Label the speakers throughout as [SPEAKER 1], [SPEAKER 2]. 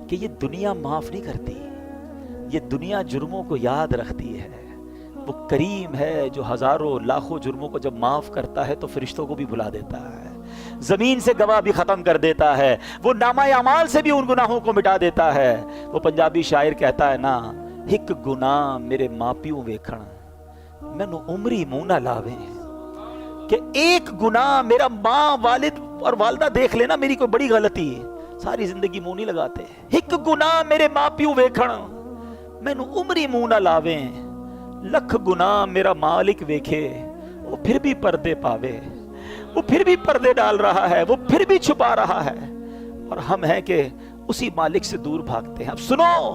[SPEAKER 1] کہ یہ دنیا معاف نہیں کرتی، یہ دنیا جرموں کو یاد رکھتی ہے۔ وہ کریم ہے جو ہزاروں لاکھوں جرموں کو جب معاف کرتا ہے تو فرشتوں کو بھی بلا دیتا ہے، زمین سے گواہ بھی ختم کر دیتا ہے، وہ نامہ اعمال سے بھی ان گناہوں کو مٹا دیتا ہے۔ وہ پنجابی شاعر کہتا ہے نا، ایک گناہ میرے ماں پیوں ویکھن مینوں عمری منہ نہ لاویں، کہ ایک گناہ میرا ماں والد اور والدہ دیکھ لینا میری کوئی بڑی غلطی ہے، ساری زندگی منہ نہیں لگاتے۔ ایک گناہ میرے ماں پیوں ویکھن مینوں عمری منہ نہ لاویں، لکھ گناہ میرا مالک ویکھے وہ پھر بھی پردے پاوے، وہ پھر بھی پردے ڈال رہا ہے، وہ پھر بھی چھپا رہا ہے، اور ہم ہیں کہ اسی مالک سے دور بھاگتے ہیں۔ اب سنو،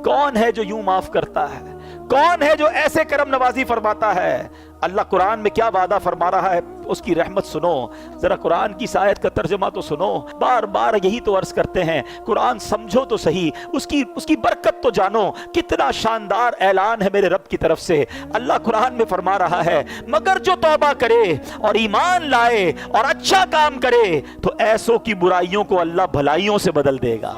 [SPEAKER 1] کون ہے جو یوں معاف کرتا ہے؟ کون ہے جو ایسے کرم نوازی فرماتا ہے؟ اللہ قرآن میں کیا وعدہ فرما رہا ہے، اس کی رحمت سنو ذرا، قرآن کی اس آیت کا ترجمہ تو سنو۔ بار بار یہی تو عرض کرتے ہیں، قرآن سمجھو تو صحیح، اس کی برکت تو جانو۔ کتنا شاندار اعلان ہے میرے رب کی طرف سے۔ اللہ قرآن میں فرما رہا ہے، مگر جو توبہ کرے اور ایمان لائے اور اچھا کام کرے تو ایسوں کی برائیوں کو اللہ بھلائیوں سے بدل دے گا،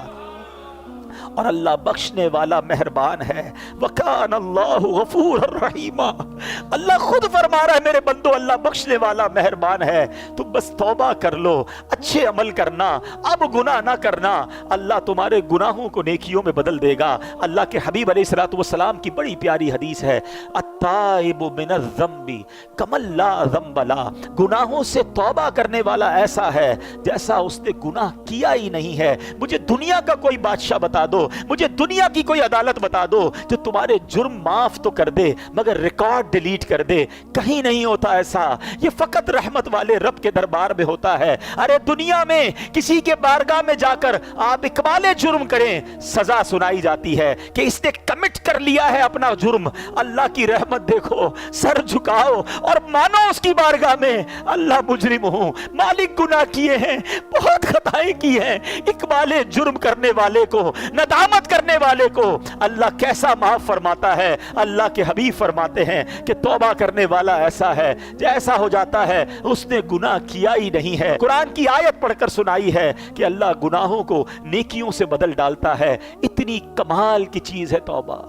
[SPEAKER 1] اور اللہ بخشنے والا مہربان ہے۔ وَكَانَ اللَّهُ غَفُورًا رَحِيمًا، اللہ خود فرما رہا ہے میرے بندو اللہ بخشنے والا مہربان ہے، تم بس توبہ کر لو، اچھے عمل کرنا، اب گناہ نہ کرنا، اللہ تمہارے گناہوں کو نیکیوں میں بدل دے گا۔ اللہ کے حبیب علیہ الصلوۃ والسلام کی بڑی پیاری حدیث ہے، التائب من الذنب کمن لا ذنب لہ، گناہوں سے توبہ کرنے والا ایسا ہے جیسا اس نے گناہ کیا ہی نہیں ہے۔ مجھے دنیا کا کوئی بادشاہ بتا دو، مجھے دنیا کی کوئی عدالت بتا دو جو تمہارے جرم معاف تو کر دے مگر ریکارڈ ڈیلیٹ کر دے، کہیں نہیں ہوتا ایسا، یہ فقط رحمت والے رب کے دربار میں ہوتا ہے۔ ارے دنیا میں کسی کے بارگاہ میں جا کر آپ اقبال جرم کریں، سزا سنائی جاتی ہے کہ اس نے کمٹ کر لیا ہے اپنا جرم۔ اللہ کی رحمت دیکھو، سر جھکاؤ اور مانو اس کی بارگاہ میں، اللہ مجرم ہوں، مالک گناہ کیے ہیں، بہت خطائیں کی ہیں۔ اقبال جرم کرنے والے کو، ندامت کرنے والے کو اللہ کیسا معاف فرماتا ہے۔ اللہ کے حبیب فرماتے ہیں کہ توبہ کرنے والا ایسا ہے جیسا ہو جاتا ہے اس نے گناہ کیا ہی نہیں ہے۔ قرآن کی آیت پڑھ کر سنائی ہے کہ اللہ گناہوں کو نیکیوں سے بدل ڈالتا ہے۔ اتنی کمال کی چیز ہے توبہ،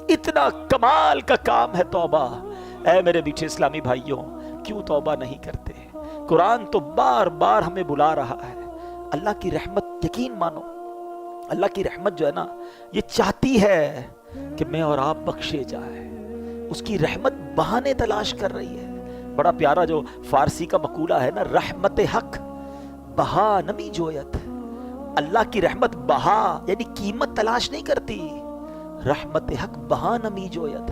[SPEAKER 1] اتنا کمال کا کام ہے توبہ۔ اے میرے میٹھے اسلامی بھائیوں، کیوں توبہ نہیں کرتے؟ قرآن تو بار بار ہمیں بلا رہا ہے۔ اللہ کی رحمت یقین مانو، اللہ کی رحمت جو ہے نا یہ چاہتی ہے کہ میں اور آپ بخشے جائیں، اس کی رحمت بہانے تلاش کر رہی ہے۔ بڑا پیارا جو فارسی کا مقولہ ہے نا، رحمت حق بہا نمی جویت، اللہ کی رحمت بہا یعنی قیمت تلاش نہیں کرتی، رحمت حق بہا نمی جویت،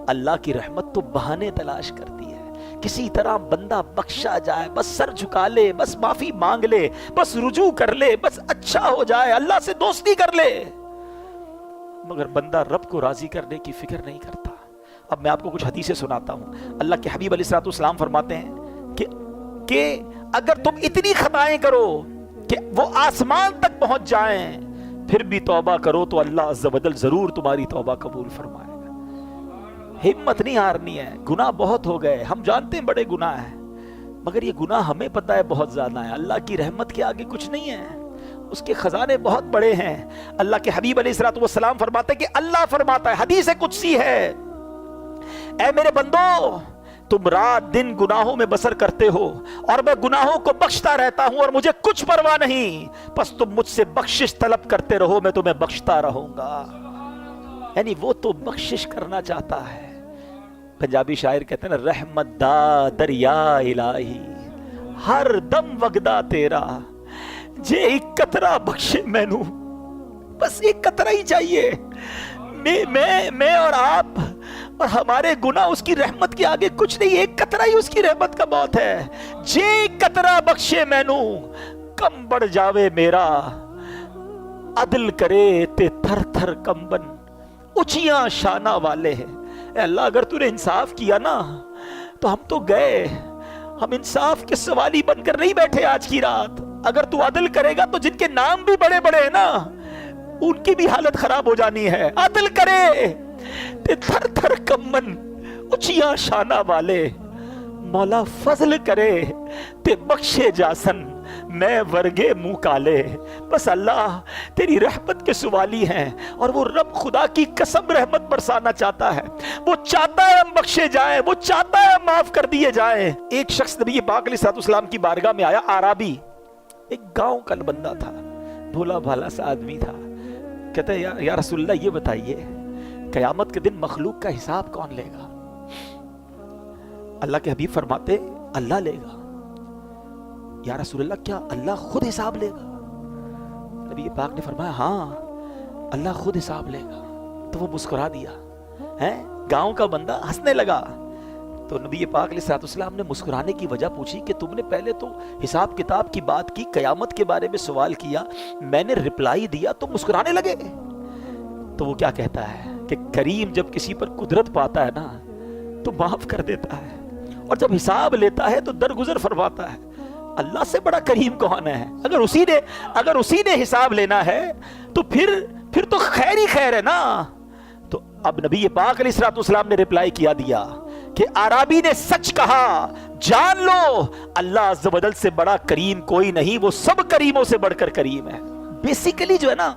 [SPEAKER 1] اللہ کی رحمت تو بہانے تلاش کرتی ہے، کسی طرح بندہ بخشا جائے، بس سر جھکا لے، بس معافی مانگ لے، بس رجوع کر لے، بس اچھا ہو جائے، اللہ سے دوستی کر لے، مگر بندہ رب کو راضی کرنے کی فکر نہیں کرتا۔ اب میں آپ کو کچھ حدیثیں سناتا ہوں۔ اللہ کے حبیب علیہ الصلوۃ والسلام فرماتے ہیں کہ اگر تم اتنی خطائیں کرو کہ وہ آسمان تک پہنچ جائیں پھر بھی توبہ کرو تو اللہ عز و جل ضرور تمہاری توبہ قبول فرمائے گا۔ ہمت نہیں ہارنی ہے، گناہ بہت ہو گئے، ہم جانتے ہیں بڑے گناہ ہیں، مگر یہ گناہ ہمیں پتہ ہے بہت زیادہ ہے، اللہ کی رحمت کے آگے کچھ نہیں ہے، اس کے خزانے بہت بڑے ہیں۔ اللہ کے حبیب علیہ الصلوۃ والسلام فرماتے ہیں کہ اللہ فرماتا ہے، حدیث قدسی ہے، اے میرے بندو تم رات دن گناہوں میں بسر کرتے ہو اور میں گناہوں کو بخشتا رہتا ہوں اور مجھے کچھ پرواہ نہیں، پس تم مجھ سے بخشش طلب کرتے رہو، میں تمہیں بخشتا رہوں گا۔ یعنی وہ تو بخشش کرنا چاہتا ہے۔ پنجابی شاعر کہتے ہیں نا، رحمت دا دریا الہی ہر دم وگدا تیرا، جے ایک قطرہ بخشے مینوں، بس ایک قطرہ ہی چاہیے، میں اور آپ اور ہمارے گناہ اس کی رحمت کے آگے کچھ نہیں، ایک قطرہ ہی اس کی رحمت کا بہت ہے۔ جے ایک قطرہ بخشے مینوں کم بڑھ جاوے میرا، عدل کرے تے تھر تھر کمبن اچیاں شانہ والے ہیں۔ اے اللہ اگر تو نے انصاف کیا نا تو ہم تو گئے، ہم انصاف کے سوالی بن کر نہیں بیٹھے آج کی رات۔ اگر تو عدل کرے گا تو جن کے نام بھی بڑے بڑے ہیں نا ان کی بھی حالت خراب ہو جانی ہے۔ عدل کرے تے تھر تھر کمن اچیاں شانہ والے، مولا فضل کرے تے بخشے جاسن میں ورگے منہ کالے، بس اللہ تیری رحمت کے سوالی ہیں، اور وہ رب خدا کی قسم رحمت برسانا چاہتا ہے، وہ چاہتا ہے ہم بخشے جائیں، وہ چاہتا ہے ہم معاف کر دیے جائیں۔ ایک شخص نبی پاک علیہ السلام کی بارگاہ میں آیا، اعرابی، ایک گاؤں کا بندہ تھا، بھولا بھالا سا آدمی تھا۔ کہتا ہے یا رسول اللہ یہ بتائیے قیامت کے دن مخلوق کا حساب کون لے گا؟ اللہ کے حبیب فرماتے اللہ لے گا۔ یا رسول اللہ کیا اللہ خود حساب لے گا؟ نبی پاک نے فرمایا ہاں اللہ خود حساب لے گا۔ تو وہ مسکرا دیا، گاؤں کا بندہ ہنسنے لگا۔ تو نبی پاک علیہ السلام نے مسکرانے کی وجہ پوچھی کہ تم نے پہلے تو حساب کتاب کی بات کی، قیامت کے بارے میں سوال کیا، میں نے رپلائی دیا تو مسکرانے لگے۔ تو وہ کیا کہتا ہے کہ کریم جب کسی پر قدرت پاتا ہے نا تو معاف کر دیتا ہے، اور جب حساب لیتا ہے تو درگزر فرماتا ہے۔ اللہ سے بڑا کریم کون ہے؟ اگر اسی نے حساب لینا ہے تو پھر تو خیر ہی خیر ہے نا۔ تو اب نبی پاک علیہ السلام نے رپلائی کیا دیا کہ اعرابی نے سچ کہا، جان لو اللہ عز و جل سے بڑا کریم کوئی نہیں، وہ سب کریموں سے بڑھ کر کریم ہے۔ بیسیکلی جو ہے نا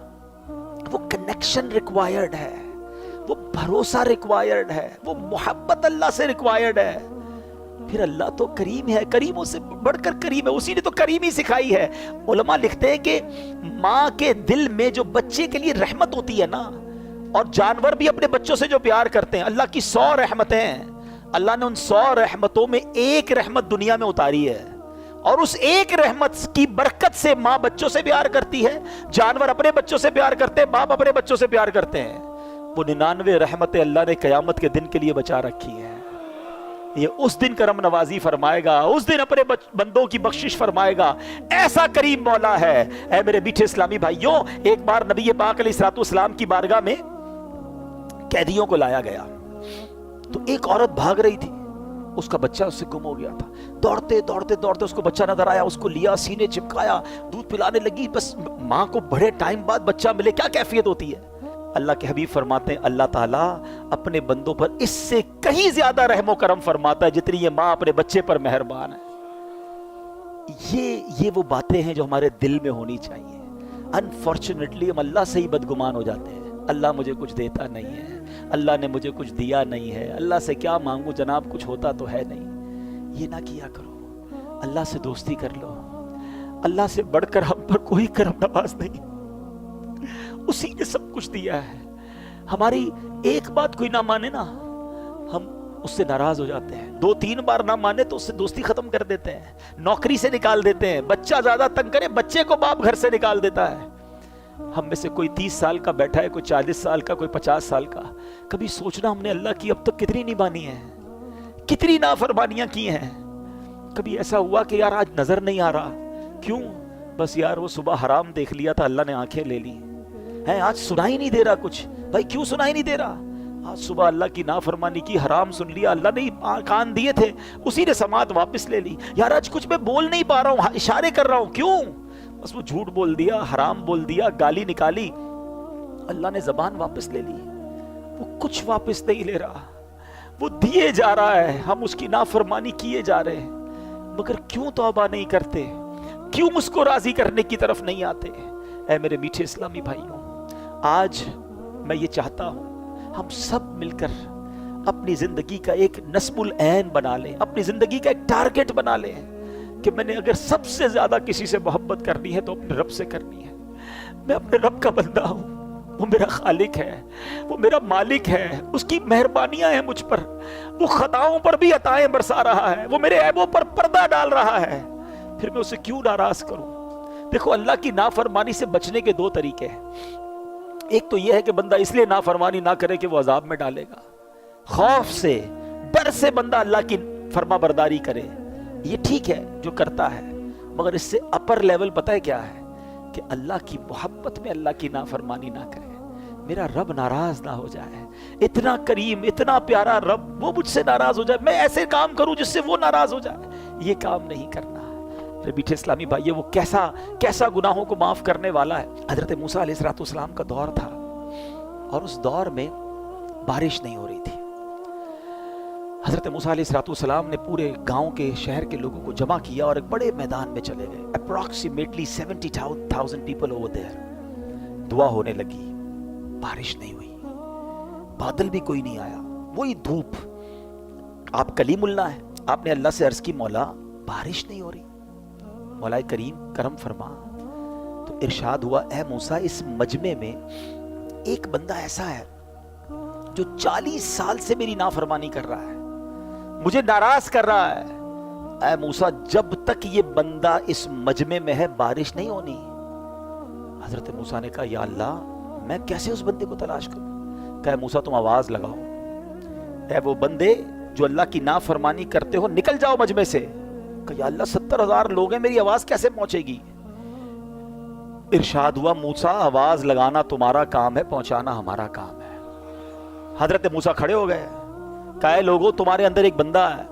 [SPEAKER 1] وہ کنیکشن ریکوائرڈ ہے، وہ بھروسہ ریکوائرڈ ہے، وہ محبت اللہ سے ریکوائرڈ ہے۔ پھر اللہ تو کریم ہے، کریموں سے بڑھ کر کریم ہے، اسی نے تو کریمی سکھائی ہے۔ علماء لکھتے ہیں کہ ماں کے دل میں جو بچے کے لیے رحمت ہوتی ہے نا، اور جانور بھی اپنے بچوں سے جو پیار کرتے ہیں، اللہ کی 100 رحمتیں ہیں، اللہ نے ان 100 رحمتوں میں ایک رحمت دنیا میں اتاری ہے، اور اس ایک رحمت کی برکت سے ماں بچوں سے پیار کرتی ہے، جانور اپنے بچوں سے پیار کرتے ہیں، باپ اپنے بچوں سے پیار کرتے ہیں۔ وہ 99 رحمتیں اللہ نے قیامت کے دن کے لیے بچا رکھی ہیں۔ یہ اس دن کرم نوازی فرمائے گا، اس دن اپنے بندوں کی بخشش فرمائے گا، ایسا کریم مولا ہے۔ اے میرے میٹھے اسلامی بھائیوں، ایک بار نبی پاک علیہ السلام کی بارگاہ میں قیدیوں کو لایا گیا، تو ایک عورت بھاگ رہی تھی، اس کا بچہ اس سے گم ہو گیا تھا۔ دوڑتے دوڑتے دوڑتے اس کو بچہ نظر آیا، اس کو لیا، سینے چپکایا، دودھ پلانے لگی۔ بس ماں کو بڑے ٹائم بعد بچہ ملے، کیا کیفیت ہوتی ہے؟ اللہ کے حبیب فرماتے ہیں اللہ تعالیٰ اپنے بندوں پر اس سے کہیں زیادہ رحم و کرم فرماتا ہے جتنی یہ ماں اپنے بچے پر مہربان ہے۔ یہ وہ باتیں ہیں جو ہمارے دل میں ہونی چاہیے۔ انفارچونیٹلی ہم اللہ سے ہی بدگمان ہو جاتے ہیں، اللہ مجھے کچھ دیتا نہیں ہے، اللہ نے مجھے کچھ دیا نہیں ہے، اللہ سے کیا مانگوں جناب، کچھ ہوتا تو ہے نہیں۔ یہ نہ کیا کرو، اللہ سے دوستی کر لو، اللہ سے بڑھ کر ہم پر کوئی کرم نواز نہیں، اسی نے سب کچھ دیا ہے۔ ہماری ایک بات کوئی نہ مانے نا، ہم اس سے ناراض ہو جاتے ہیں، 2-3 بار نہ مانے تو اس سے دوستی ختم کر دیتے ہیں، نوکری سے نکال دیتے ہیں، بچہ زیادہ تنگ کرے بچے کو باپ گھر سے نکال دیتا ہے۔ ہم میں سے کوئی 30 سال کا بیٹھا ہے، کوئی 40 سال کا، کوئی 50 سال کا، کبھی سوچنا ہم نے اللہ کی اب تک کتنی نہیں مانی ہے، کتنی نافرمانیاں کی ہیں۔ کبھی ایسا ہوا کہ یار آج نظر نہیں آ رہا، کیوں؟ بس یار وہ صبح حرام دیکھ لیا تھا، اللہ نے آنکھیں لے لی ہیں، آج سنائی نہیں دے رہا کچھ۔ بھائی کیوں سنائی نہیں دے رہا؟ آج صبح اللہ کی نافرمانی کی، حرام سن لیا، اللہ نے کان دیے تھے، اسی نے سماعت واپس لے لی۔ یار آج کچھ میں بول نہیں پا رہا ہوں، اشارے کر رہا ہوں، کیوں؟ بس وہ جھوٹ بول دیا، حرام بول دیا، گالی نکالی، اللہ نے زبان واپس لے لی۔ وہ کچھ واپس نہیں لے رہا، وہ دیے جا رہا ہے، ہم اس کی نافرمانی کیے جا رہے ہیں، مگر کیوں توبہ نہیں کرتے؟ کیوں اس کو راضی کرنے کی طرف نہیں آتے؟ اے میرے میٹھے اسلامی بھائیوں، آج میں یہ چاہتا ہوں ہم سب مل کر اپنی زندگی کا ایک نصب العین بنا لیں، اپنی زندگی کا ایک ٹارگٹ بنا لیں کہ میں نے اگر سب سے زیادہ کسی سے محبت کرنی ہے تو اپنے رب سے کرنی ہے۔ میں اپنے رب کا بندہ ہوں، وہ میرا خالق ہے، وہ میرا مالک ہے، اس کی مہربانیاں ہیں مجھ پر، وہ خطاؤں پر بھی عطائیں برسا رہا ہے، وہ میرے عیبوں پر پردہ ڈال رہا ہے، پھر میں اسے کیوں ناراض کروں؟ دیکھو اللہ کی نافرمانی سے بچنے کے 2 طریقے ہیں۔ ایک تو یہ ہے کہ بندہ اس لیے نافرمانی نہ کرے کہ وہ عذاب میں ڈالے گا، خوف سے، ڈر سے بندہ اللہ کی فرما برداری کرے، یہ ٹھیک ہے جو کرتا ہے، مگر اس سے اپر لیول پتہ ہے کیا ہے؟ کہ اللہ کی محبت میں اللہ کی نافرمانی نہ کرے، میرا رب ناراض نہ ہو جائے، اتنا کریم اتنا پیارا رب وہ مجھ سے ناراض ہو جائے، میں ایسے کام کروں جس سے وہ ناراض ہو جائے، یہ کام نہیں کرنا۔ پھر میٹھے اسلامی بھائی، وہ کیسا گناہوں کو معاف کرنے والا ہے۔ حضرت موسیٰ علیہ السلام کا دور تھا، اور اس دور میں بارش نہیں ہو رہی تھی، حضرت موسیٰ علیہ السلام نے پورے گاؤں کے شہر کے لوگوں کو جمع کیا اور ایک بڑے میدان میں چلے گئے. Approximately 70,000 people over there. دعا ہونے لگی, بارش نہیں ہوئی, بادل بھی کوئی نہیں آیا, وہی دھوپ. آپ کلیم اللہ ہیں, آپ نے اللہ سے عرض کی مولا بارش نہیں ہو رہی, مولا کریم کرم فرما. تو ارشاد ہوا اے موسیٰ اس مجمع میں ایک بندہ ایسا ہے جو 40 سال سے میری نافرمانی کر رہا ہے, مجھے ناراض کر رہا ہے. اے موسیٰ جب تک یہ بندہ اس مجمع میں ہے بارش نہیں ہونی. حضرت موسیٰ نے کہا یا اللہ میں کیسے اس بندے کو تلاش کروں؟ کہا موسیٰ تم آواز لگاؤ, اے وہ بندے جو اللہ کی نافرمانی کرتے ہو نکل جاؤ مجمع سے. کہا یا اللہ 70,000 لوگ ہیں, میری آواز کیسے پہنچے گی؟ ارشاد ہوا موسیٰ آواز لگانا تمہارا کام ہے, پہنچانا ہمارا کام ہے. حضرت موسیٰ کھڑے ہو گئے, کہا اے لوگو تمہارے اندر ایک بندہ ہے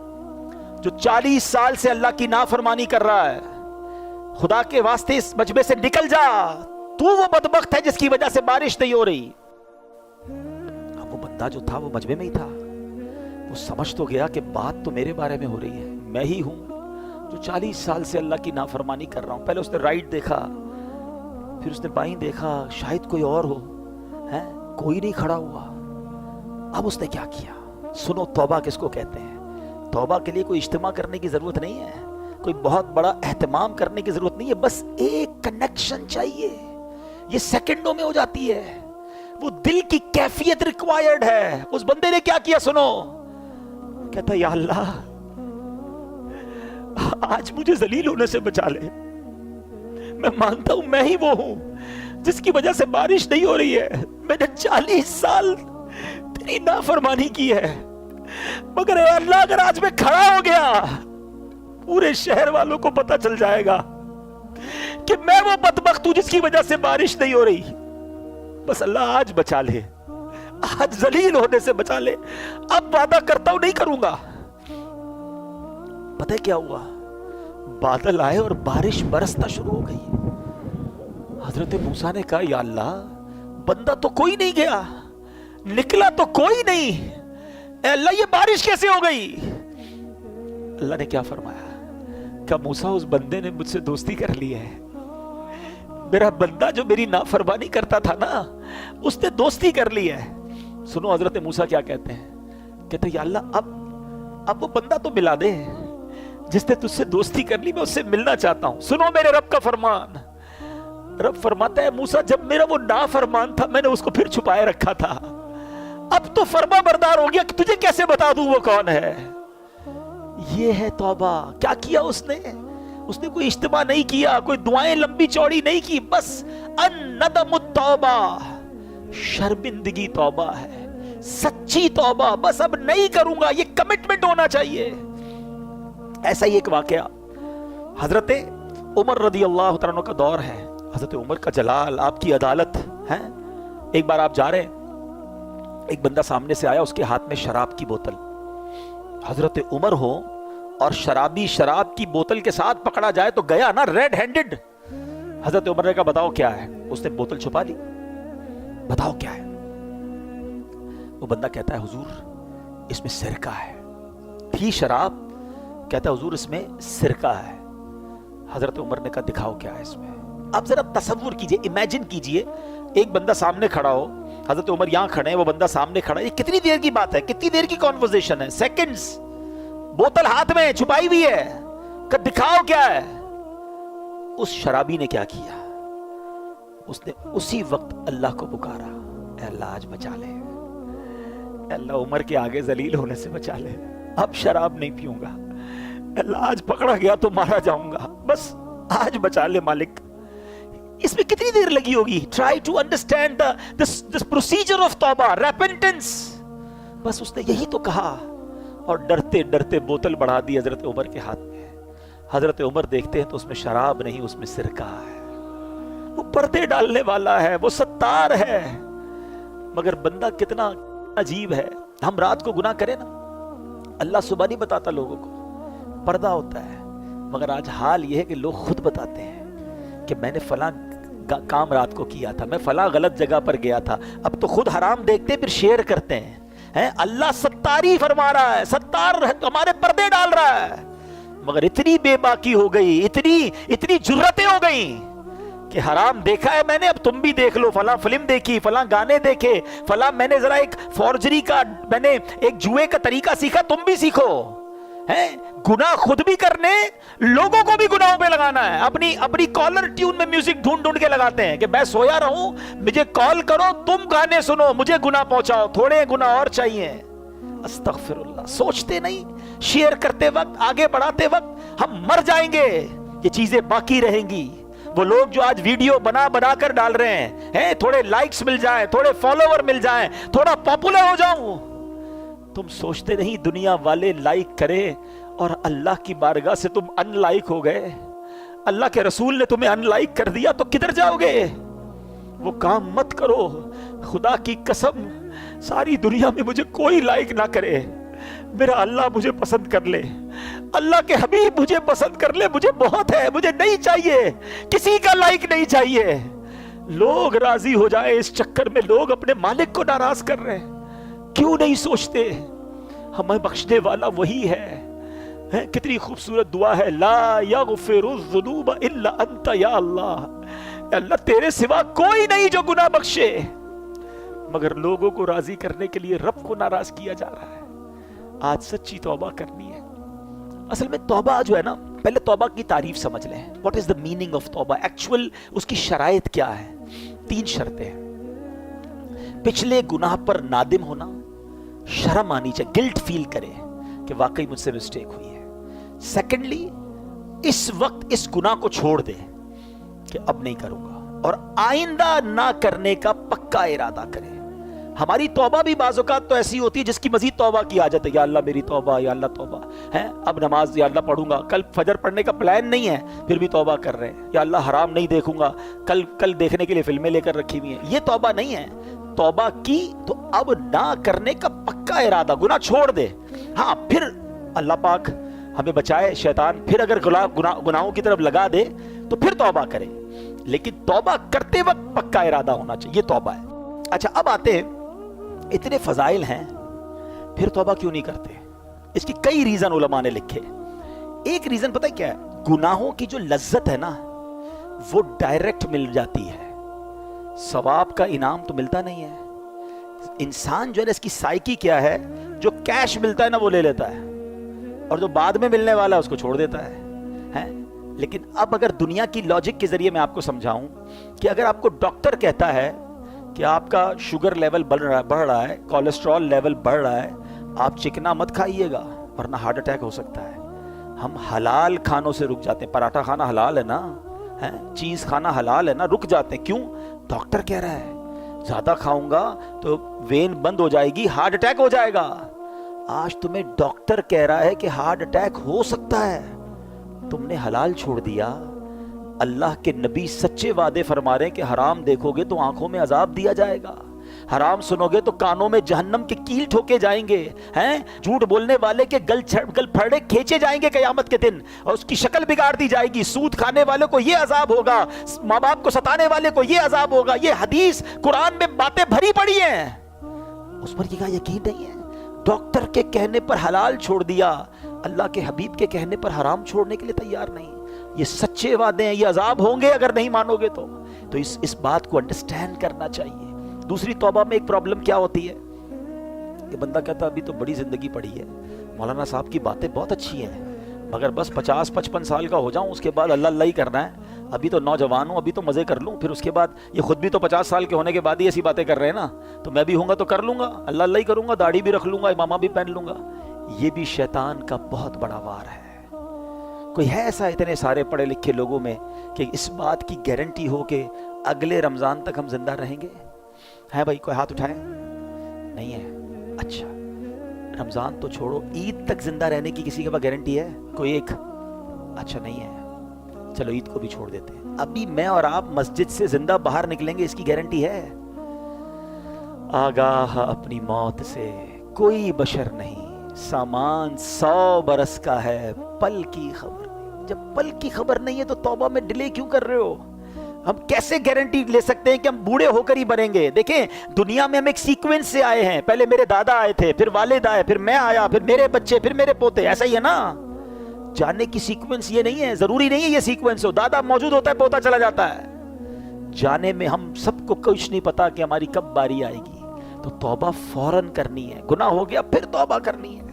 [SPEAKER 1] جو 40 سال سے اللہ کی نافرمانی کر رہا ہے, خدا کے واسطے اس مجمع سے نکل جا, تو وہ بدبخت ہے جس کی وجہ سے بارش نہیں ہو رہی. اب وہ بندہ جو تھا وہ مجمع میں ہی تھا, وہ سمجھ تو گیا کہ بات تو میرے بارے میں ہو رہی ہے, میں ہی ہوں جو 40 سال سے اللہ کی نافرمانی کر رہا ہوں. پہلے اس نے رائٹ دیکھا, پھر اس نے بائیں دیکھا, شاید کوئی اور ہو, کوئی نہیں کھڑا ہوا. اب اس نے کیا کیا؟ سنو توبہ کس کو کہتے ہیں. توبہ کے لیے کوئی اجتماع کرنے کی ضرورت نہیں ہے, کوئی بہت بڑا اہتمام کرنے کی ضرورت نہیں ہے, بس ایک کنیکشن چاہیے, یہ سیکنڈوں میں ہو جاتی ہے. وہ دل کی کیفیت ریکوائرڈ ہے. اس بندے نے کیا کیا سنو, کہتا یا اللہ آج مجھے ذلیل ہونے سے بچا لے, میں مانتا ہوں میں ہی وہ ہوں جس کی وجہ سے بارش نہیں ہو رہی ہے. میں نے 40 سال تیری نافرمانی کی ہے, مگر اے اللہ اگر آج میں کھڑا ہو گیا پورے شہر والوں کو پتہ چل جائے گا کہ میں وہ بدبخت ہوں جس کی وجہ سے بارش نہیں ہو رہی. بس اللہ آج بچا لے, آج ذلیل ہونے سے بچا لے. اب وعدہ کرتا ہوں نہیں کروں گا. پتہ ہے کیا ہوا؟ بادل آئے اور بارش برسنا شروع ہو گئی. حضرت موسیٰ نے کہا یا اللہ بندہ تو کوئی نہیں گیا, نکلا تو کوئی نہیں, اے اللہ یہ بارش کیسے ہو گئی؟ اللہ نے کیا فرمایا کہ موسیٰ اس بندے نے مجھ سے دوستی کر لی ہے. میرا بندہ جو میری نافرمانی کرتا تھا نا اس نے دوستی کر لی ہے. سنو حضرت موسیٰ کیا کہتے ہیں, کہتے ہیں یا اللہ اب وہ بندہ تو ملا دے جس نے تجھ سے دوستی کر لی, میں اس سے ملنا چاہتا ہوں. سنو میرے رب کا فرمان. رب فرماتا ہے موسیٰ جب میرا وہ نافرمان تھا میں نے اس کو پھر چھپائے رکھا تھا, اب تو فرما بردار ہو گیا کہ تجھے کیسے بتا دوں وہ کون ہے. یہ ہے توبہ. کیا کیا اس نے کوئی اجتماع نہیں کیا, کوئی دعائیں لمبی چوڑی نہیں کی, بس الندم التوبہ, شرمندگی توبہ ہے, سچی توبہ. بس اب نہیں کروں گا, یہ کمٹمنٹ ہونا چاہیے. ایسا ہی ایک واقعہ حضرت عمر رضی اللہ عنہ کا دور ہے. حضرت عمر کا جلال, آپ کی عدالت ہے. ایک بار آپ جا رہے ہیں, ایک بندہ سامنے سے آیا, اس کے ہاتھ میں شراب کی بوتل. حضرت عمر ہو اور شرابی شراب کی بوتل کے ساتھ پکڑا جائے تو گیا نا ریڈ ہینڈڈ. حضرت عمر نے کہا بتاؤ کیا ہے. اس نے بوتل چھپا لی, بتاؤ کیا ہے. وہ بندہ کہتا ہے حضور اس میں سرکہ ہے. تھی شراب, کہتا ہے حضور اس میں سرکہ ہے. حضرت عمر نے کہا دکھاؤ کیا ہے اس میں. اب ذرا تصور کیجئے, امیجن کیجئے, ایک بندہ سامنے کھڑا ہو, حضرت عمر یہاں کھڑے ہیں, وہ بندہ سامنے کھڑا ہے. یہ کتنی دیر کی بات ہے, کتنی دیر کی کانورسیشن ہے, سیکنڈز. بوتل ہاتھ میں چھپائی ہوئی ہے, کہ دکھاؤ کیا ہے. اس شرابی نے کیا کیا, اس نے اسی وقت اللہ کو پکارا, اے اللہ آج بچا لے, اے اللہ عمر کے آگے ذلیل ہونے سے بچا لے, اب شراب نہیں پیوں گا, اللہ آج پکڑا گیا تو مارا جاؤں گا, بس آج بچا لے مالک. اس میں کتنی دیر لگی ہوگی. Try to understand this procedure of توبہ, ریپنٹنس. بس اس نے یہی تو کہا اور ڈرتے ڈرتے بوتل بڑھا دی حضرت عمر کے ہاتھ میں. حضرت عمر دیکھتے ہیں تو اس میں شراب نہیں, اس میں سرکہ ہے. وہ پردے ڈالنے والا ہے, وہ ستار ہے, مگر بندہ کتنا عجیب ہے. ہم رات کو گناہ کریں نا, اللہ صبح نہیں بتاتا لوگوں کو, پردہ ہوتا ہے. مگر آج حال یہ ہے کہ لوگ خود بتاتے ہیں کہ میں نے فلاں کام رات کو کیا تھا, میں فلاں غلط جگہ پر گیا تھا. اب تو خود حرام دیکھتے پھر شیئر کرتے ہیں. ہے, اللہ ستاری فرما رہا ہے, ستار ہمارے پردے ڈال رہا ہے, مگر اتنی بے باکی ہو گئی, اتنی جرتیں ہو گئیں کہ حرام دیکھا ہے میں نے, اب تم بھی دیکھ لو, فلاں فلم دیکھی, فلاں گانے دیکھے, فلاں میں نے ذرا ایک فورجری کا, میں نے ایک جوئے کا طریقہ سیکھا, تم بھی سیکھو. ہیں گناہ خود بھی کرنے, لوگوں کو بھی گناہوں پہ لگانا ہے. اپنی کالر ٹیون میں میوزک ڈھونڈ کے لگاتے ہیں کہ میں سویا رہوں, مجھے کال کرو, تم گانے سنو, مجھے گناہ پہنچاؤ, تھوڑے گناہ اور چاہیے. استغفر اللہ. سوچتے نہیں, شیئر کرتے وقت, آگے بڑھاتے وقت ہم مر جائیں گے, یہ چیزیں باقی رہیں گی. وہ لوگ جو آج ویڈیو بنا کر ڈال رہے ہیں, تھوڑے لائکس مل جائیں, تھوڑے فالوور مل جائیں, تھوڑا پاپولر ہو جاؤں, تم سوچتے نہیں دنیا والے لائک کرے اور اللہ کی بارگاہ سے تم ان لائک ہو گئے, اللہ کے رسول نے تمہیں ان لائک کر دیا تو کدھر جاؤ گے؟ وہ کام مت کرو. خدا کی قسم, ساری دنیا میں مجھے کوئی لائک نہ کرے, میرا اللہ مجھے پسند کر لے, اللہ کے حبیب مجھے پسند کر لے, مجھے بہت ہے, مجھے نہیں چاہیے کسی کا لائک نہیں چاہیے. لوگ راضی ہو جائے اس چکر میں, لوگ اپنے مالک کو ناراض کر رہے ہیں. کیوں نہیں سوچتے ہمیں بخشنے والا وہی ہے. کتنی خوبصورت دعا ہے, لا یغفر الذنوب الا انت یا اللہ, اللہ تیرے سوا کوئی نہیں جو گناہ بخشے. مگر لوگوں کو راضی کرنے کے لیے رب کو ناراض کیا جا رہا ہے. آج سچی توبہ کرنی ہے. اصل میں توبہ جو ہے نا, پہلے توبہ کی تعریف سمجھ لیں. What is the meaning of توبہ, ایکچوئل اس کی شرائط کیا ہے؟ 3 شرطیں ہیں. پچھلے گناہ پر نادم ہونا, شرم آنی چاہیے, گلٹ فیل کرے کہ واقعی مجھ سے مسٹیک ہوئی ہے. سیکنڈلی, اس وقت اس گناہ کو چھوڑ دے کہ اب نہیں کروں گا, اور آئندہ نہ کرنے کا پکا ارادہ کرے. ہماری توبہ بھی بعض اوقات تو ایسی ہوتی ہے جس کی مزید توبہ کی حاجت ہے. یا اللہ میری توبہ, یا اللہ توبہ ہے, اب نماز یا اللہ پڑھوں گا, کل فجر پڑھنے کا پلان نہیں ہے پھر بھی توبہ کر رہے ہیں. یا اللہ حرام نہیں دیکھوں گا, کل دیکھنے کے لیے فلمیں لے کر رکھی ہوئی ہیں. یہ توبہ نہیں ہے. توبہ کی تو اب نہ کرنے کا پکا ارادہ, گناہ چھوڑ دے. ہاں پھر اللہ پاک ہمیں بچائے شیطان, پھر اگر گناہوں کی طرف لگا دے تو پھر توبہ کرے, لیکن توبہ کرتے وقت پکا ارادہ ہونا چاہیے. یہ توبہ ہے. اچھا اب آتے ہیں, اتنے فضائل ہیں پھر توبہ کیوں نہیں کرتے؟ اس کی کئی ریزن علماء نے لکھے. ایک ریزن پتہ کیا ہے؟ گناہوں کی جو لذت ہے نا وہ ڈائریکٹ مل جاتی ہے, ثواب کا انعام تو ملتا نہیں ہے. انسان جو ہے اس کی سائیکی کیا ہے, جو کیش ملتا ہے نا وہ لے لیتا ہے, اور جو بعد میں ملنے والا ہے اس کو چھوڑ دیتا ہے. لیکن اب اگر دنیا کی لاجک کے ذریعے میں آپ کو سمجھاؤں کہ اگر آپ کو ڈاکٹر کہتا ہے کہ آپ کا شوگر لیول بڑھ رہا ہے, کولیسٹرول لیول بڑھ رہا ہے, آپ چکنا مت کھائیے گا ورنہ ہارٹ اٹیک ہو سکتا ہے. ہم حلال کھانوں سے رک جاتے ہیں. پراٹھا کھانا حلال ہے نا, چیز کھانا حلال ہے نا, رک جاتے ہیں. کیوں؟ ڈاکٹر کہہ رہا ہے زیادہ کھاؤں گا تو وین بند ہو جائے گی, ہارٹ اٹیک ہو جائے گا. آج تمہیں ڈاکٹر کہہ رہا ہے کہ ہارٹ اٹیک ہو سکتا ہے, تم نے حلال چھوڑ دیا. اللہ کے نبی سچے وعدے فرما رہے ہیں کہ حرام دیکھو گے تو آنکھوں میں عذاب دیا جائے گا, حرام سنو گے تو کانوں میں جہنم کے کیل ٹھوکے جائیں گے, جھوٹ بولنے والے کے گل پھڑے کھینچے جائیں گے قیامت کے دن, اور اس کی شکل بگاڑ دی جائے گی. سود کھانے والے کو یہ عذاب ہوگا, ماں باپ کو ستانے والے کو یہ عذاب ہوگا. یہ حدیث قرآن میں باتیں بھری پڑی ہیں, اس پر یہ یقین نہیں ہے. ڈاکٹر کے کہنے پر حلال چھوڑ دیا, اللہ کے حبیب کے کہنے پر حرام چھوڑنے کے لیے تیار نہیں. یہ سچے وعدے ہیں, یہ عذاب ہوں گے اگر نہیں مانو گے تو اس بات کو انڈرسٹینڈ کرنا چاہیے. دوسری توبہ میں ایک پرابلم کیا ہوتی ہے کہ بندہ کہتا ابھی تو بڑی زندگی پڑی ہے, مولانا صاحب کی باتیں بہت اچھی ہیں, مگر بس 50-55 سال کا ہو جاؤں اس کے بعد اللہ اللہ ہی کرنا ہے, ابھی تو نوجوان ہوں, ابھی تو مزے کر لوں, پھر اس کے بعد یہ خود بھی تو 50 سال کے ہونے کے بعد ہی ایسی باتیں کر رہے ہیں نا, تو میں بھی ہوں گا تو کر لوں گا, اللہ اللہ ہی کروں گا, داڑھی بھی رکھ لوں گا, امامہ بھی پہن لوں گا. یہ بھی شیطان کا بہت بڑا وار ہے. کوئی ہے ایسا اتنے سارے پڑھے لکھے لوگوں میں کہ اس بات کی گارنٹی ہو کہ اگلے رمضان تک ہم زندہ رہیں گے؟ ہے بھائی کوئی ہاتھ اٹھائے؟ نہیں ہے. اچھا رمضان تو چھوڑو, عید تک زندہ رہنے کی کسی کے پاس گارنٹی ہے کوئی ایک؟ اچھا نہیں ہے, چلو عید کو بھی چھوڑ دیتے ہیں. ابھی میں اور آپ مسجد سے زندہ باہر نکلیں گے اس کی گارنٹی ہے؟ آگاہ اپنی موت سے کوئی بشر نہیں, سامان 100 برس کا ہے, پل کی خبر نہیں. جب پل کی خبر نہیں ہے تو توبہ میں ڈیلے کیوں کر رہے ہو؟ ہم کیسے گارنٹی لے سکتے ہیں کہ ہم بوڑھے ہو کر ہی مریں گے؟ دیکھیں دنیا میں ہم ایک سیکوینس سے آئے ہیں، پہلے میرے دادا آئے تھے، پھر والد آئے، پھر میں آیا، پھر میرے بچے، پھر میرے پوتے، ایسا ہی ہے نا؟ جاننے کی سیکوینس یہ نہیں ہے، ضروری نہیں ہے یہ سیکوینس ہو، دادا موجود ہوتا ہے پوتا چلا جاتا ہے۔ جانے میں ہم سب کو کچھ نہیں پتا کہ ہماری کب باری آئے گی، تو توبہ فوراً کرنی ہے، گناہ ہو گیا پھر توبہ کرنی ہے۔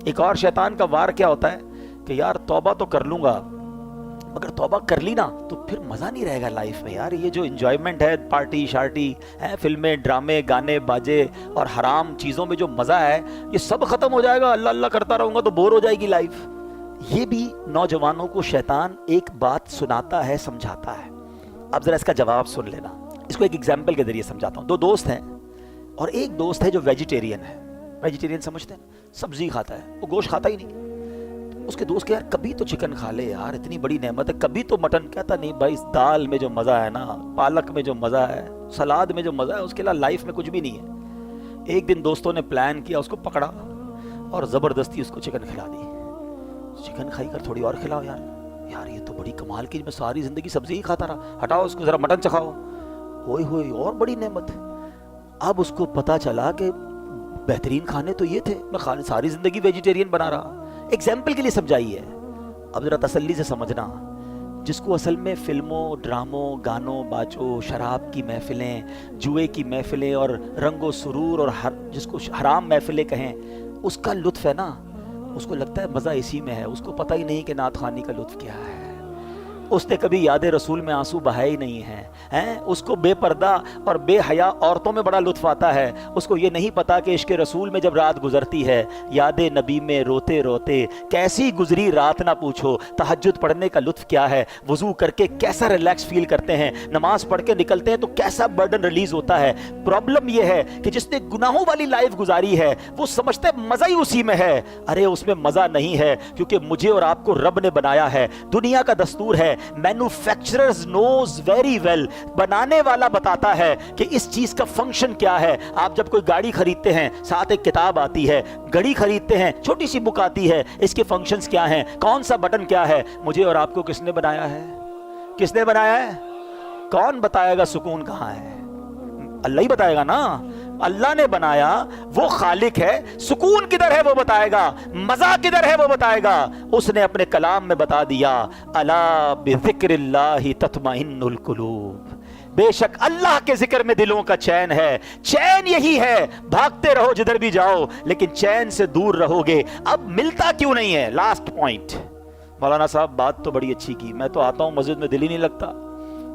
[SPEAKER 1] ایک اور شیطان کا وار کیا ہوتا ہے کہ یار توبہ تو کر لوں گا، اگر توبہ کر لی نا تو پھر مزہ نہیں رہے گا لائف میں، یار یہ جو انجوائمنٹ ہے، پارٹی شارٹی ہے، فلمیں ڈرامے گانے باجے اور حرام چیزوں میں جو مزہ ہے یہ سب ختم ہو جائے گا، اللہ اللہ کرتا رہوں گا تو بور ہو جائے گی لائف۔ یہ بھی نوجوانوں کو شیطان ایک بات سناتا ہے، سمجھاتا ہے۔ اب ذرا اس کا جواب سن لینا، اس کو ایک ایگزامپل کے ذریعے سمجھاتا ہوں۔ دو دوست ہیں اور ایک دوست ہے جو ویجیٹیرین ہے، ویجیٹیرین سمجھتے ہیں، سبزی کھاتا ہے، وہ گوشت کھاتا ہی نہیں۔ اس کے دوست کہ یار کبھی تو چکن کھا لے یار، اتنی بڑی نعمت ہے، کبھی تو مٹن۔ کہتا نہیں بھائی، اس دال میں جو مزہ ہے نا، پالک میں جو مزہ ہے، سلاد میں جو مزہ ہے، اس کے علاوہ لائف میں کچھ بھی نہیں ہے۔ ایک دن دوستوں نے پلان کیا، اس کو پکڑا اور زبردستی اس کو چکن کھلا دی۔ چکن کھائی کر تھوڑی اور کھلاؤ یار، یار یہ تو بڑی کمال کی، میں ساری زندگی سبزی ہی کھاتا رہا، ہٹاؤ اس کو، ذرا مٹن چکھاؤ۔ ہوئے ہوئے اور بڑی نعمت۔ اب اس کو پتا چلا کہ بہترین کھانے تو یہ تھے، میں ساری زندگی ویجیٹیرین بنا رہا۔ ایگزامپل کے لیے سمجھائی ہے، اب ذرا تسلی سے سمجھنا۔ جس کو اصل میں فلموں، ڈراموں، گانوں باجوں، شراب کی محفلیں، جوئے کی محفلیں اور رنگ و سرور اور جس کو حرام محفلیں کہیں، اس کا لطف ہے نا، اس کو لگتا ہے مزہ اسی میں ہے، اس کو پتہ ہی نہیں کہ نعت خوانی کا لطف کیا ہے۔ اس نے کبھی یاد رسول میں آنسو بہائے ہی نہیں ہیں، اس کو بے پردہ اور بے حیا عورتوں میں بڑا لطف آتا ہے۔ اس کو یہ نہیں پتا کہ عشق رسول میں جب رات گزرتی ہے، یاد نبی میں روتے روتے کیسی گزری رات نہ پوچھو، تہجد پڑھنے کا لطف کیا ہے، وضو کر کے کیسا ریلیکس فیل کرتے ہیں، نماز پڑھ کے نکلتے ہیں تو کیسا برڈن ریلیز ہوتا ہے۔ پرابلم یہ ہے کہ جس نے گناہوں والی لائف گزاری ہے وہ سمجھتا ہے مزہ ہی اسی میں ہے۔ ارے اس میں مزہ نہیں ہے، کیونکہ مجھے اور آپ کو رب نے بنایا ہے۔ دنیا کا دستور ہے، مینوفیکچررز نوز ویری ویل، بنانے والا بتاتا ہے کہ اس چیز کا فنکشن کیا ہے۔ آپ جب کوئی گاڑی خریدتے ہیں، ساتھ ایک کتاب آتی ہے، گھڑی خریدتے ہیں، چھوٹی سی بک آتی ہے، اس کے فنکشنز کیا ہیں، کون سا بٹن کیا ہے۔ مجھے اور آپ کو کس نے بنایا ہے؟ کس نے بنایا ہے؟ کون بتائے گا سکون کہاں ہے؟ اللہ ہی بتائے گا نا۔ اللہ نے بنایا، وہ خالق ہے، سکون کدھر ہے وہ بتائے گا، مزہ کدھر ہے وہ بتائے گا۔ اس نے اپنے کلام میں بتا دیا، الا بذکر اللہ تطمئن القلوب، بے شک اللہ کے ذکر میں دلوں کا چین ہے۔ چین یہی ہے، بھاگتے رہو جدھر بھی جاؤ، لیکن چین سے دور رہو گے۔ اب ملتا کیوں نہیں ہے؟ Last point. مولانا صاحب بات تو بڑی اچھی کی، میں تو آتا ہوں مسجد میں دل ہی نہیں لگتا،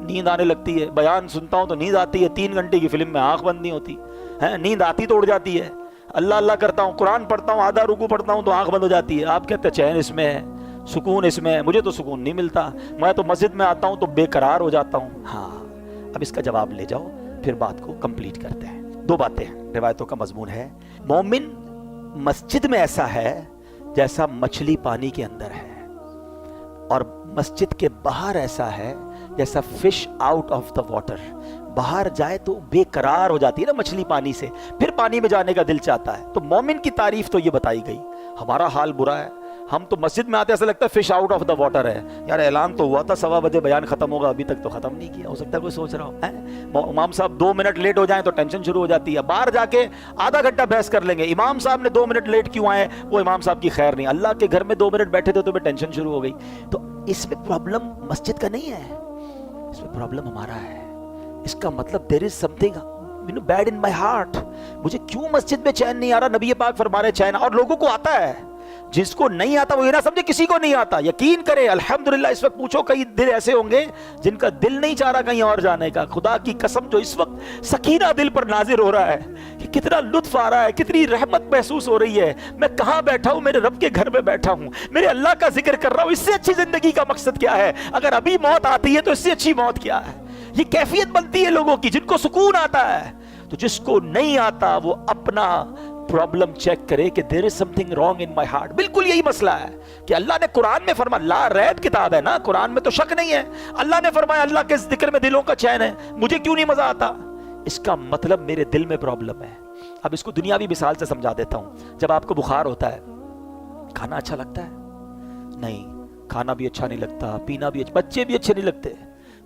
[SPEAKER 1] نیند آنے لگتی ہے، بیان سنتا ہوں تو نیند آتی ہے، 3 گھنٹے کی فلم میں آنکھ بند نہیں ہوتی ہے، نیند آتی تو اڑ جاتی ہے، اللہ اللہ کرتا ہوں، قرآن پڑھتا ہوں، آدھا رکوع پڑھتا ہوں تو آنکھ بند ہو جاتی ہے۔ آپ کہتے ہیں چین اس میں ہے، سکون اس میں ہے، مجھے تو سکون نہیں ملتا، میں تو مسجد میں آتا ہوں تو بے قرار ہو جاتا ہوں۔ ہاں اب اس کا جواب لے جاؤ، پھر بات کو کمپلیٹ کرتے ہیں۔ 2 باتیں روایتوں کا مضمون ہے۔ مومن مسجد میں ایسا ہے جیسا مچھلی پانی کے اندر ہے، اور مسجد کے باہر ایسا ہے جیسا fish out of the water. باہر جائے تو بے قرار ہو جاتی ہے نا مچھلی پانی سے، پھر پانی میں جانے کا دل چاہتا ہے۔ تو مومن کی تعریف تو یہ بتائی گئی۔ ہمارا حال برا ہے، ہم تو مسجد میں آتے ایسا لگتا ہے fish out of the water ہے، یار اعلان تو ہوا تھا 1:15 بجے بیان ختم ہوگا، ابھی تک تو ختم نہیں کیا۔ ہو سکتا ہے کوئی سوچ رہا ہو امام صاحب 2 منٹ لیٹ ہو جائیں تو ٹینشن شروع ہو جاتی ہے، باہر جا کے آدھا گھنٹہ بحث کر لیں گے، امام صاحب نے 2 منٹ لیٹ کیوں آئے، وہ امام صاحب کی خیر نہیں، اللہ کے گھر میں 2 منٹ بیٹھے تھے تو میں ٹینشن شروع ہو گئی۔ تو اس میں پرابلم مسجد کا نہیں ہے، اس میں پرابلم ہمارا ہے۔ اس کا مطلب there is something bad in my heart، مجھے کیوں مسجد میں چین نہیں آ رہا؟ نبی پاک فرما رہے چین، اور لوگوں کو آتا ہے، جس کو نہیں آتا وہ یہ نہ سمجھے کسی کو نہیں آتا، یقین کرے الحمدللہ۔ اس وقت پوچھو کئی دل ایسے ہوں گے جن کا دل نہیں چاہ رہا کہیں اور جانے کا، خدا کی قسم جو اس وقت سکینہ دل پر نازل ہو رہا ہے کہ کتنا لطف آ رہا ہے، کتنی رحمت محسوس ہو رہی ہے، میں کہاں بیٹھا ہوں، میرے رب کے گھر میں بیٹھا ہوں، میرے اللہ کا ذکر کر رہا ہوں۔ اس سے اچھی زندگی کا مقصد کیا ہے؟ اگر ابھی موت آتی ہے تو اس سے اچھی موت کیا ہے؟ یہ کیفیت بنتی ہے لوگوں کی جن کو سکون آتا ہے۔ تو جس کو نہیں آتا وہ اپنا پرابلم چیک کرے کہ there is something wrong in my heart۔ بالکل یہی مسئلہ ہے کہ اللہ نے قرآن میں فرمایا، لا ریب کتاب ہے نا، قرآن میں تو شک نہیں ہے، اللہ نے فرمایا اللہ کے ذکر میں دلوں کا چین ہے، مجھے کیوں نہیں مزہ آتا؟ اس کا مطلب میرے دل میں پرابلم ہے۔ اب اس کو دنیاوی مثال سے سمجھا دیتا ہوں۔ جب آپ کو بخار ہوتا ہے، کھانا اچھا لگتا ہے؟ نہیں، کھانا بھی اچھا نہیں لگتا، پینا بھی اچھا، بچے بھی اچھے نہیں لگتے،